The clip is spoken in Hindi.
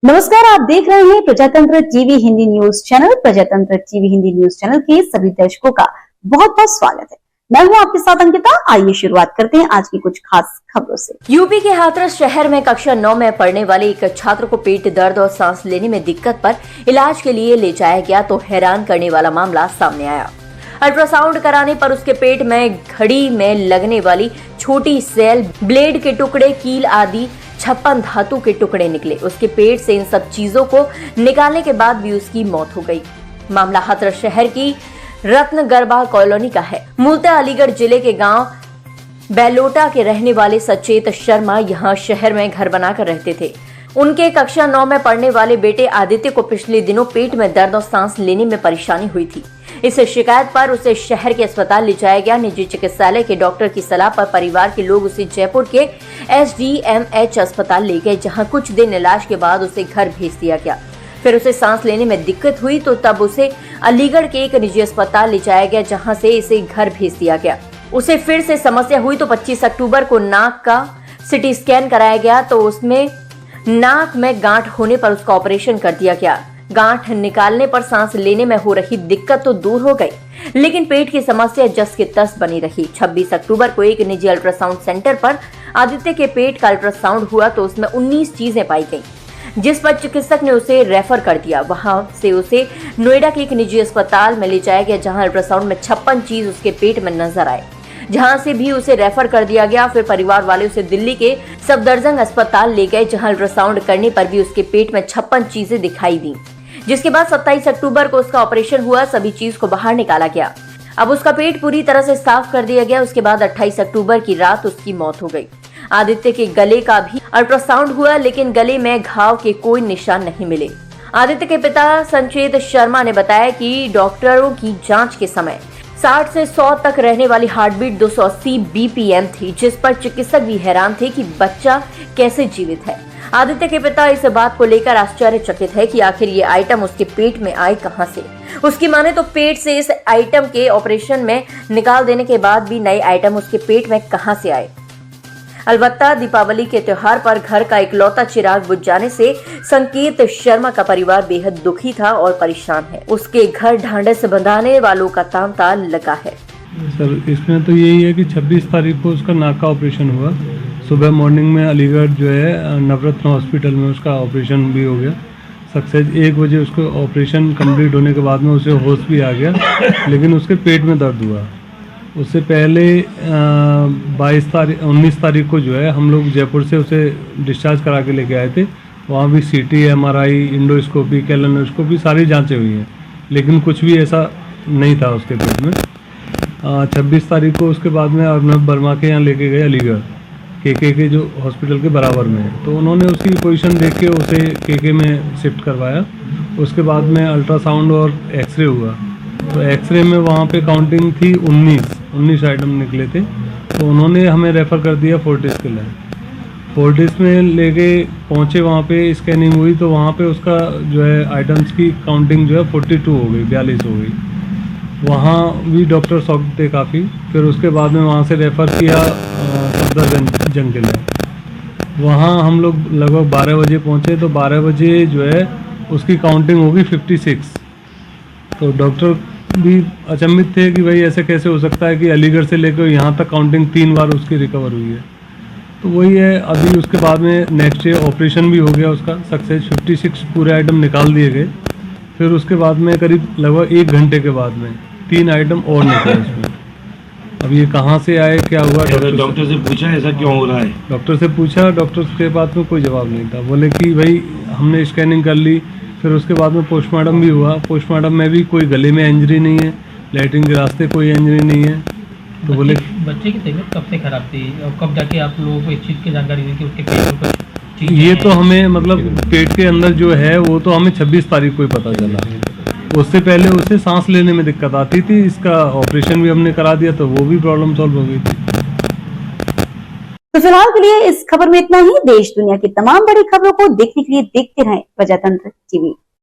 नमस्कार, आप देख रहे हैं प्रजातंत्र टीवी हिंदी न्यूज चैनल। प्रजातंत्र टीवी हिंदी न्यूज चैनल के सभी दर्शकों का बहुत बहुत स्वागत है। मैं हूं आपके साथ अंकिता। आइए शुरुआत करते हैं आज की कुछ खास खबरों से। यूपी के हाथरस शहर में कक्षा 9 में पढ़ने वाले एक छात्र को पेट दर्द और सांस लेने में दिक्कत पर इलाज के लिए ले जाया गया तो हैरान करने वाला मामला सामने आया। अल्ट्रासाउंड कराने पर उसके पेट में घड़ी में लगने वाली छोटी सेल, ब्लेड के टुकड़े, कील आदि 56 धातु के टुकड़े निकले। उसके पेट से इन सब चीजों को निकालने के बाद भी उसकी मौत हो गई। मामला हाथरस शहर की रत्नगरबा कॉलोनी का है। मूलतः अलीगढ़ जिले के गांव बैलोटा के रहने वाले सचेत शर्मा यहां शहर में घर बनाकर रहते थे। उनके कक्षा 9 में पढ़ने वाले बेटे आदित्य को पिछले दिनों पेट में दर्द और सांस लेने में परेशानी हुई थी। इस शिकायत पर उसे शहर के अस्पताल ले जाया गया। निजी चिकित्सालय के डॉक्टर की सलाह पर परिवार के लोग उसे जयपुर के SDMH अस्पताल ले गए, जहां कुछ दिन इलाज के बाद उसे घर भेज दिया गया। फिर उसे सांस लेने में दिक्कत हुई तो तब उसे अलीगढ़ के एक निजी अस्पताल ले जाया गया, जहां से इसे घर भेज दिया गया। उसे फिर से समस्या हुई तो 25 अक्टूबर को नाक का CT स्कैन कराया गया तो उसमें नाक में गांठ होने पर उसका ऑपरेशन कर दिया गया। गांठ निकालने पर सांस लेने में हो रही दिक्कत तो दूर हो गई, लेकिन पेट की समस्या जस की तस बनी रही। 26 अक्टूबर को एक निजी अल्ट्रासाउंड सेंटर पर आदित्य के पेट का अल्ट्रासाउंड हुआ तो उसमें 19 चीजें पाई गई, जिस पर चिकित्सक ने उसे रेफर कर दिया। वहां से उसे नोएडा के एक निजी अस्पताल में ले जाया गया, जहां अल्ट्रासाउंड में 56 चीज उसके पेट में नजर आए, जहां से भी उसे रेफर कर दिया गया। फिर परिवार वाले उसे दिल्ली के सफदरजंग अस्पताल ले गए, जहां अल्ट्रासाउंड करने पर भी उसके पेट में 56 चीजें दिखाई दी, जिसके बाद 27 अक्टूबर को उसका ऑपरेशन हुआ। सभी चीज को बाहर निकाला गया। अब उसका पेट पूरी तरह से साफ कर दिया गया। उसके बाद 28 अक्टूबर की रात उसकी मौत हो गई। आदित्य के गले का भी अल्ट्रासाउंड हुआ, लेकिन गले में घाव के कोई निशान नहीं मिले। आदित्य के पिता संचेत शर्मा ने बताया कि डॉक्टरों की जांच के समय 60 से 100 तक रहने वाली हार्टबीट 280 BPM थी, जिस पर चिकित्सक भी हैरान थे कि बच्चा कैसे जीवित है। आदित्य के पिता इस बात को लेकर आश्चर्यचकित है कि आखिर ये आइटम उसके पेट में आए कहां से। उसकी माने तो पेट से इस आइटम के ऑपरेशन में निकाल देने के बाद भी नए आइटम उसके पेट में कहां से आए। अलबत्ता दीपावली के त्योहार पर घर का इकलौता चिराग बुझ जाने से संकेत शर्मा का परिवार बेहद दुखी था और परेशान है। उसके घर ढांढस बंधाने वालों का तांता लगा है। सर, इसमें तो यही है कि 26 तारीख को उसका नाक का ऑपरेशन हुआ। सुबह मॉर्निंग में अलीगढ़ जो है नवरत्न हॉस्पिटल में उसका ऑपरेशन भी हो गया सक्सेस। 1 बजे उसको ऑपरेशन कंप्लीट होने के बाद में उसे होश भी आ गया, लेकिन उसके पेट में दर्द हुआ। उससे पहले 19 तारीख को जो है हम लोग जयपुर से उसे डिस्चार्ज करा के लेके आए थे। वहाँ भी CT, MRI, इंडोस्कोपी, कैलोनोस्कोपी सारी जांचें हुई हैं, लेकिन कुछ भी ऐसा नहीं था उसके पेट में। 26 तारीख को उसके बाद में अर्नब वर्मा के यहाँ लेके गए अलीगढ़ KK के जो हॉस्पिटल के बराबर में है, तो उन्होंने उसकी पोजीशन देख के उसे KK में शिफ्ट करवाया। उसके बाद में अल्ट्रासाउंड और एक्सरे हुआ, तो एक्सरे में वहाँ पे काउंटिंग थी 19 आइटम निकले थे, तो उन्होंने हमें रेफ़र कर दिया फोर्टिस के लिए। फोर्टिस में लेके पहुँचे, वहाँ पे स्कैनिंग हुई तो वहाँ पे उसका जो है आइटम्स की काउंटिंग जो है 42 हो गई, 42 हो गई। वहाँ भी डॉक्टर शॉक्ड थे काफ़ी। फिर उसके बाद में वहाँ से रेफ़र किया सफदरजंग के लिए। वहाँ हम लोग लगभग 12 बजे पहुँचे, तो 12 बजे जो है उसकी काउंटिंग होगी 56। तो डॉक्टर भी अचंभित थे कि भाई ऐसे कैसे हो सकता है कि अलीगढ़ से लेकर यहाँ तक काउंटिंग 3 बार उसकी रिकवर हुई है। तो वही है, अभी उसके बाद में नेक्स्ट डे ऑपरेशन भी हो गया उसका सक्सेस। 56 पूरे आइटम निकाल दिए गए। फिर उसके बाद में करीब लगभग 1 घंटे के बाद में 3 आइटम और निकले उसमें। अब ये कहाँ से आए, क्या हुआ, डॉक्टर से पूछा ऐसा क्यों हो रहा है? डॉक्टर से पूछा, डॉक्टर के पास में कोई जवाब नहीं था। बोले कि भाई हमने स्कैनिंग कर ली। फिर उसके बाद में पोस्टमार्टम भी हुआ। पोस्टमार्टम में भी कोई गले में इंजरी नहीं है, लैट्रिन के रास्ते कोई इंजरी नहीं है। तो बोले बच्चे की तबीयत कब से खराब थी और कब जाके आप लोगों को इस चीज़ की जानकारी दी कि उसके पेट में ये तो हमें मतलब पेट के अंदर जो है वो तो हमें 26 तारीख को ही पता चला। उससे पहले उसे सांस लेने में दिक्कत आती थी। इसका ऑपरेशन भी हमने करा दिया तो वो भी प्रॉब्लम सॉल्व हो गई थी। तो फिलहाल के लिए इस खबर में इतना ही। देश दुनिया की तमाम बड़ी खबरों को देखने के लिए देखते रहें प्रजातंत्र टीवी।